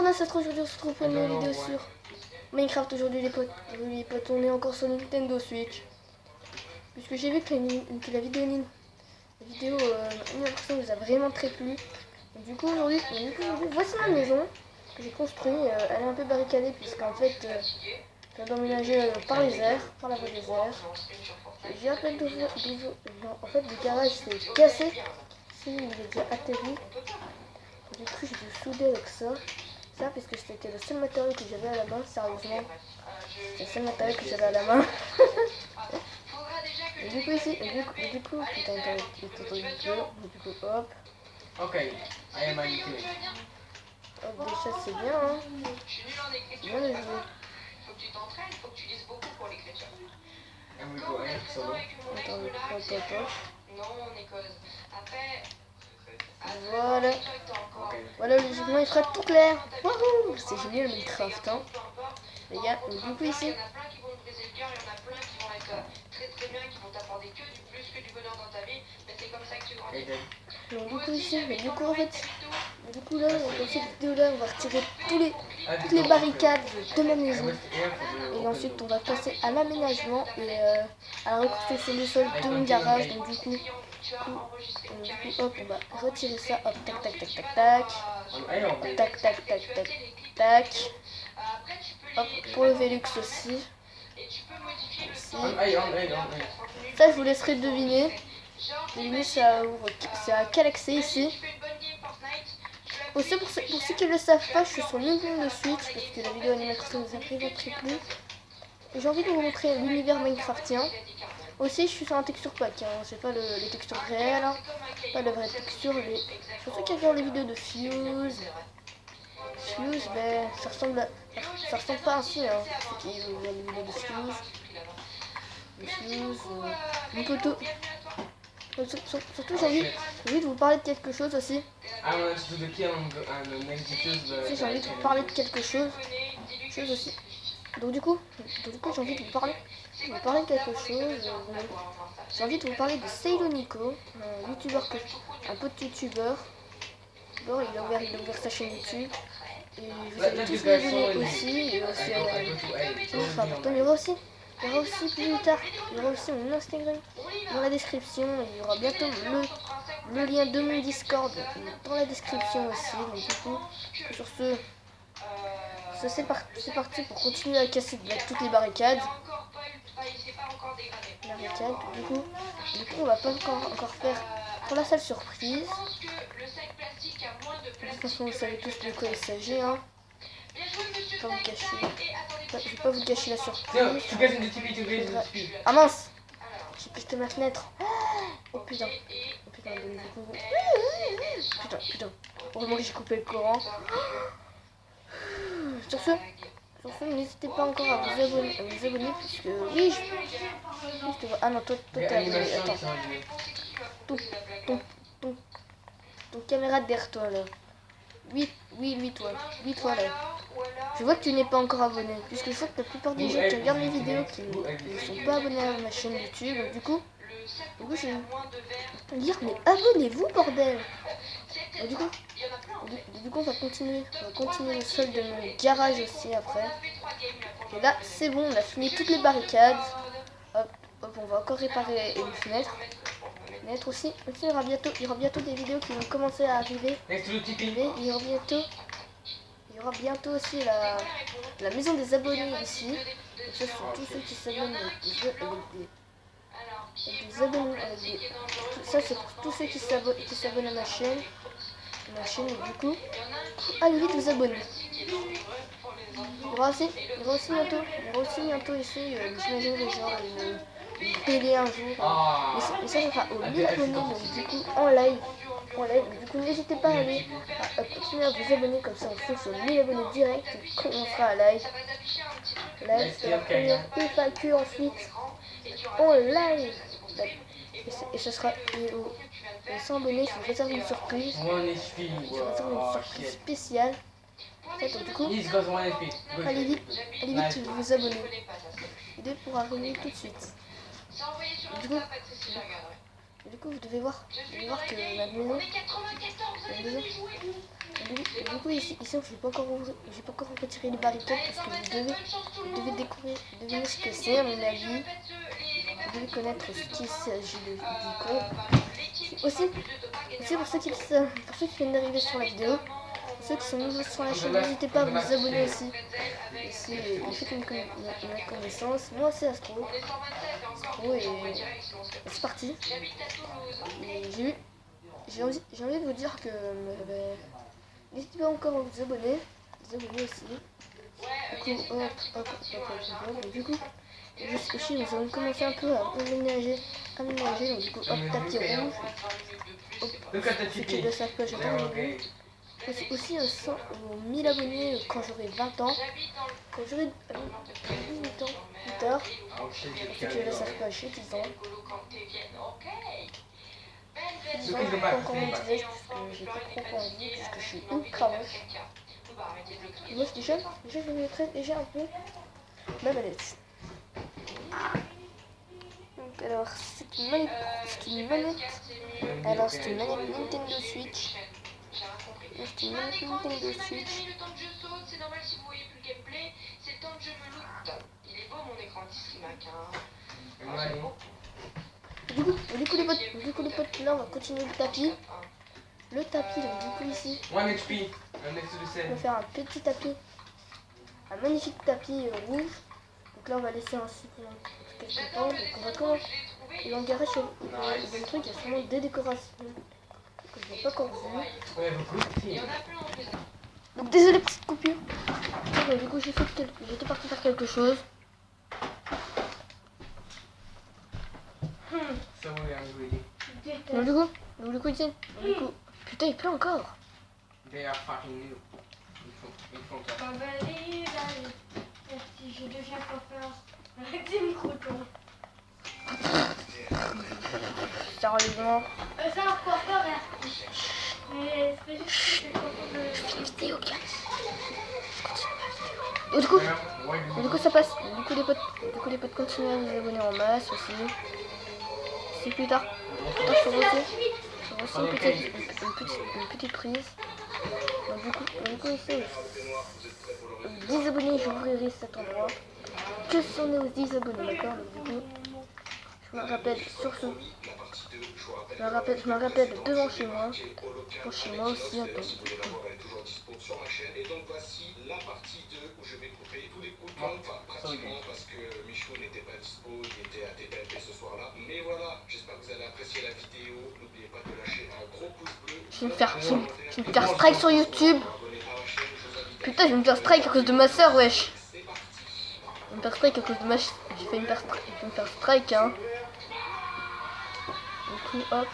la c'est trop aujourd'hui on se retrouve pour une nouvelle vidéo sur Minecraft. Aujourd'hui les potes, on est encore sur Nintendo Switch. Puisque j'ai vu que la vidéo Animal Crossing vous a vraiment très plu. Donc, du coup aujourd'hui voici ma maison que j'ai construite. Elle est un peu barricadée puisqu'en fait j'ai emménagé par les airs, par la voie des airs. J'ai appelé en fait le garage s'est cassé. Si il est déjà atterri. Du coup j'ai dû souder avec ça. Puisque c'était le seul matériau que j'avais à la main, sérieusement. C'est le seul matériau que j'avais à la main. Et du coup ici, du coup, putain, du coup, hop. Ok, I am a utility. Hop, déjà c'est bien, hein. C'est bien de jouer. Faut que tu t'entraînes, faut que tu lises beaucoup pour l'écriture. And we go in solo. Attends. Non, on est cause. Après. Voilà. Okay. Voilà, logiquement il fera tout clair. Wouhou, c'est génial le Minecraft, hein. Les gars, du coup ici. Il y en a plein qui vont te briser le cœur, il y en a plein qui vont être très bien, qui vont t'apporter que du plus, que du bonheur dans ta vie. Mais c'est comme ça que tu grandis. Donc du coup ici, mais du coup en fait, du coup là, dans cette vidéo là, on va retirer toutes les barricades de ma maison. Et ensuite on va passer à l'aménagement et à la reconstruction du sol de mon garage. Donc du coup, hop, on va retirer ça, hop, tac, hop, pour le Velux aussi. Ça je vous laisserai deviner. C'est à quel accès ici. Aussi pour ceux qui ne le savent pas, je suis sur Nintendo Switch parce que la vidéo Animal Crossing vous a vraiment très plu. Et j'ai envie de vous montrer l'univers Minecraftien. Aussi je suis sur un texture pack, hein. C'est pas les textures réelles, hein. Pas de vraies textures. Pour ceux qui regardent les vidéos de Fuse, ben ça ressemble pas ainsi, hein. Ceux qui regardent les vidéos de Fuse, mon poteau. Surtout j'ai envie de vous parler de quelque chose aussi. J'ai envie de vous parler de quelque chose aussi. Donc du coup j'ai envie de vous parler de quelque chose. J'ai envie de vous parler de Sailor Nico, un petit youtubeur. Bon, il a ouvert sa chaîne YouTube. Et vous allez tous les abonner aussi. Et aussi important. Il y aura aussi plus tard, il y aura aussi mon Instagram dans la description. Il y aura bientôt le lien de mon Discord dans la description aussi. Donc du coup, sur c'est parti pour continuer à casser toutes les barricades. Du coup, on va pas encore faire pour la salle surprise. De toute façon, vous savez tous de quoi il s'agit, hein. Je vais pas vous cacher la surprise. Ah mince, j'ai pété ma fenêtre. Oh putain, du coup. Putain. Heureusement que j'ai coupé le courant. Sur ce, n'hésitez pas encore à vous abonner puisque oui, je te vois. Ah non, toi t'es abonné. Attends. Ton caméra derrière toi là. 8 toi là. Je vois que tu n'es pas encore abonné, puisque je vois que la plupart des gens qui regardent mes vidéos qui ne sont pas abonnés à ma chaîne YouTube. Du coup je vais dire mais abonnez-vous bordel. Du coup on va continuer le sol de mon garage aussi après. Et là c'est bon, on a fini toutes les barricades. Hop, on va encore réparer une fenêtre. Aussi, il y aura bientôt des vidéos qui vont commencer à arriver. Il y aura bientôt aussi la maison des abonnés ici. Donc ça sont tous ceux qui s'abonnent ça c'est pour tous ceux qui s'abonnent à ma chaîne. Et du coup, allez vite vous abonner. Il y aura aussi bientôt ici, j'imagine les gens une télé un jour. Mais ça sera aux 1000 abonnés, donc du coup en live. Du coup n'hésitez pas à continuer à vous abonner, comme ça on fait sur 1000 abonnés direct quand on sera à live. C'est la première FAQ ensuite en live. Et ça sera aux 100 abonnés, je vous réserve une surprise. Spéciale. Donc du coup, allez vite vous abonner. L'idée pourra arriver tout de suite. Du coup, vous devez voir que la maison, du coup ici je n'ai pas encore retiré les barricades parce que vous devez découvrir, deviner ce que c'est à mon avis. Vous devez connaître ce qu'il s'agit du aussi pour ceux qui viennent d'arriver sur la vidéo, pour ceux qui sont nouveaux sur la chaîne, n'hésitez pas à vous abonner aussi. Et faites une connaissance. Moi c'est Astro. Et c'est parti. Et j'ai envie de vous dire que n'hésitez pas encore à vous abonner aussi. Du coup, aussi nous allons commencer un peu à aménager. Donc du coup, hop, tapis rouge. Hop, ceux qui le savent pas, j'ai pas vu. Aussi 1000 abonnés quand j'aurai 20 ans. Quand j'aurai 18 ans plus tard. Ceux qui ne le savent pas, j'ai 10 ans. Je ne sais pas encore monétiser parce que j'ai pas trop envie, parce que je suis ultra moche. Moi déjà je vais montrer déjà un peu ma manette. Donc, alors c'est une manette Nintendo Switch. C'est une manette Nintendo Switch. Le temps de jeu saute, c'est normal si vous voyez plus le gameplay, c'est le temps de jeu me loot. Il est beau mon écran d'Istrimac, hein. Du coup les potes, là on va continuer le tapis. Le tapis, donc du coup ici, One HP. on va faire un petit tapis. Un magnifique tapis rouge. Donc là on va laisser ainsi pendant quelques temps. Donc on va commencer. Et en garage, le truc, il y a sûrement des décorations que je n'ai pas encore vues. Donc désolé petite coupure. Donc, du coup j'étais parti faire quelque chose. Donc du coup ici, putain il pleut encore. They are fucking new. Ils font ça. Si je deviens coiffeur, avec des microtons. Sérieusement. C'est un coiffeur artiste. Mais c'est juste que c'est le coiffeur de... Vidéo du coup ça passe. Du coup les potes continuent à vous abonner en masse aussi. Si plus tard. Je ferai aussi une petite prise. Donc, du coup ici 10 abonnés, j'ouvrirai cet endroit. Que si on est aux 10 abonnés, d'accord. Donc du coup je me rappelle sur ce. Je me rappelle devant chez moi. Pour chez moi aussi. Sur ma chaîne. Et donc voici la partie 2 où je vais couper tous les boutons, enfin pratiquement parce que Michou n'était pas dispo, il était à TPMP ce soir-là. Mais voilà, j'espère que vous allez apprécier la vidéo. N'oubliez pas de lâcher un gros pouce bleu. Je vais me faire strike sur YouTube. Putain, je vais me faire strike à cause de ma soeur, wesh. Je vais me faire strike à cause de ma... Je vais me faire strike, hein. Du coup, hop.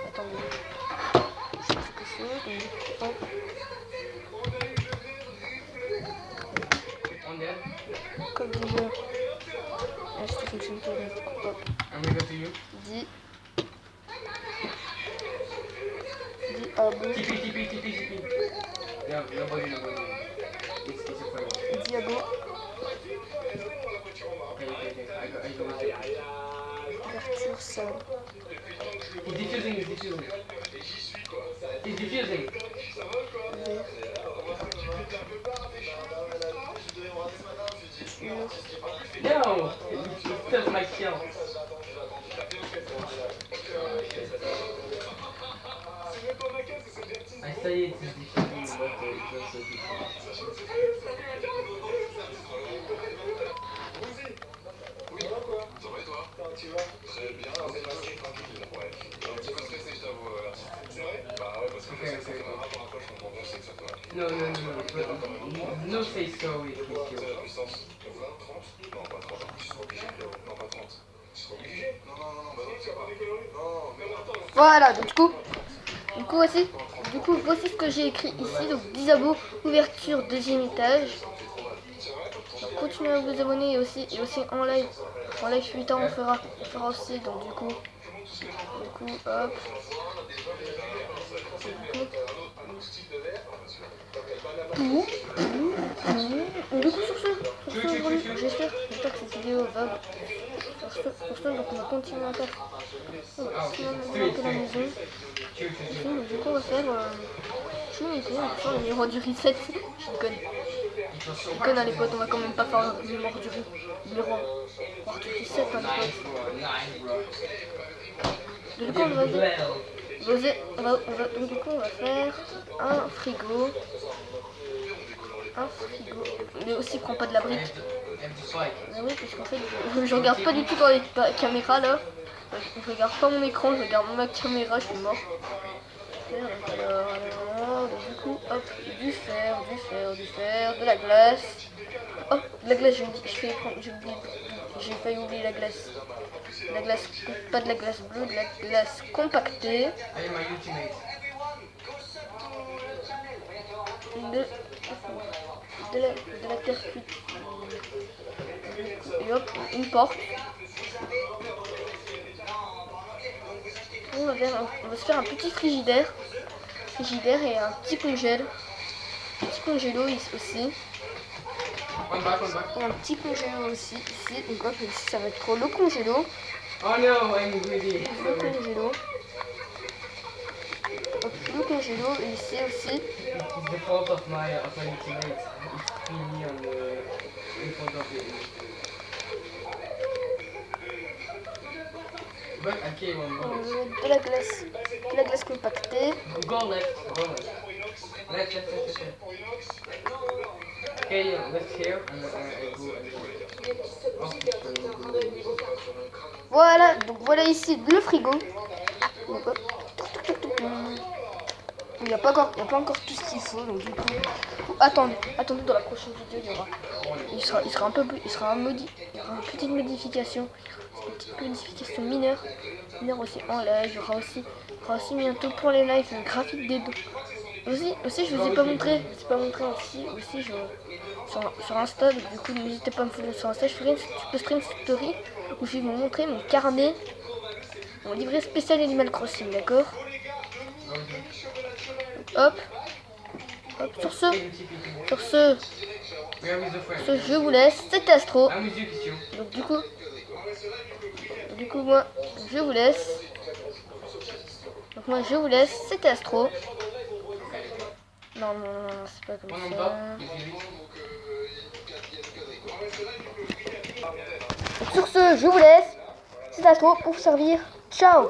Attendez. Comme déjà. Là, ça fonctionne pas. Hop. Dis abonne. TP. Nobody. It's a friend. Dis abonne. Okay. I go. Ouverture ça. He's diffusing. He's diffusing. No! That's my kill. I say it's diffusing, but it's also diffusing. Ça va et toi? Tu vas? Très bien, c'est passé tranquille. Ouais, un petit peu stressé, je t'avoue. C'est vrai? Bah ouais, parce que je sais que ça fait un rapport à quoi, je comprends bien, c'est que ça toi. No say so, it will C'est kill. la puissance 20, 30? Non, pas 30. Tu seras obligé de... Non, pas 30. Tu seras obligé? Non, bah non, c'est pas. Non, mais attends. Voilà, donc du coup voici ce que j'ai écrit ici. Donc 10 abos, ouverture, deuxième étage. Donc, continuez à vous abonner et aussi en live 8 ans on fera aussi. Donc du coup hop. Du coup sur ce j'espère que cette vidéo va sur ce donc on va continuer à faire. On va continuer à la maison. du coup on va faire je vais essayer de faire le numéro du reset. Je déconne. Je déconne à les potes, on va quand même pas faire le numéro du reset du reset hein, les potes. Du coup on va faire un frigo. Un frigo. Mais aussi prends pas de la brique. Ah oui, parce qu'en fait je regarde pas du tout dans les caméras là. Je regarde pas mon écran, je regarde ma caméra, je suis mort. Alors, du coup, hop, du fer, de la glace. Oh, de la glace, j'ai failli oublier la glace. La glace, pas de la glace bleue, de la glace compactée. De la terre cuite. Et hop, une porte. On va se faire un petit frigidaire et un petit congèle. Un petit congélo aussi. Et un petit congélo aussi ici. Donc hop, ici ça va être trop le congélo. Oh no, I'm greedy. Le congélo. Hop, le congélo et ici aussi. It's the fault of my ultimate. It's me on the in front of it. But I came on On board. va mettre de la glace compactée. Go left. Left. Okay, left here and I go. Voilà, donc voilà ici le frigo. Donc, hop. Il n'y a pas encore tout ce qu'il faut, donc du coup, attendez dans la prochaine vidéo il sera il y aura une petite modification, mineure aussi en live. Il y aura aussi bientôt pour les lives le graphique des dos. Aussi je vous ai pas montré, aussi sur Insta, donc du coup n'hésitez pas à me follow sur Insta, je posterai une story où je vais vous montrer mon carnet, mon livret spécial Animal Crossing, d'accord? Hop, sur ce, je vous laisse, c'était Astro. Donc du coup moi je vous laisse. C'était Astro. Non, c'est pas comme ça. Donc sur ce, je vous laisse. C'est Astro pour vous servir. Ciao.